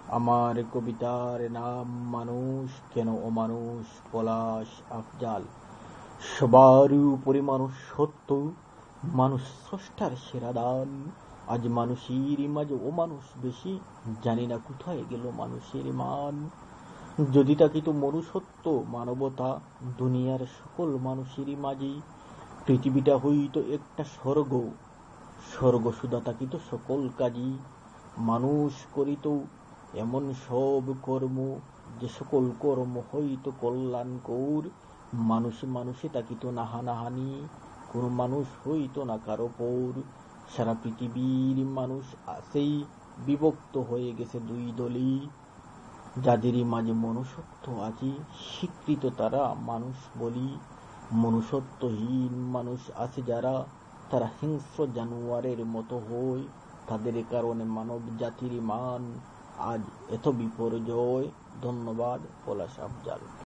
আমার কবিতার নাম মানুষ কেন অমানুষ। পলাশ আফজাল। সবার উপরে মানুষ সত্য, মানুষ স্রষ্টার সেরা দান। আজ মানুষের মাঝে অমানুষ বেশি, জানি না কোথায় গেল মানুষের মান। যদি থাকিত মনুষ্যত্ব মানবতা দুনিয়ার সকল মানুষের মাঝে, পৃথিবীটা হইত একটা স্বর্গ, স্বর্গ সুধা থাকিত সকল কাজী। মানুষ করিত এমন সব কর্ম, যে সকল কর্ম হইত কল্যাণকর। মানুষে মানুষে থাকিত না হানাহানি, কোন মানুষ হইত না কারো পর। সারা পৃথিবীর মানুষ সেই বিভক্ত হয়ে গেছে দুই দলে। যাদের মাঝে মনুষ্যত্ব আছে স্বীকৃত তারা মানুষ বলি, মনুষ্যত্বহীন মানুষ আছে যারা, তারা হিংস্র জানোয়ারের মতো হয়। তাদের কারণে মানব জাতির মান আজ এত বিপর্যয়। ধন্যবাদ। পলাশ আফজাল।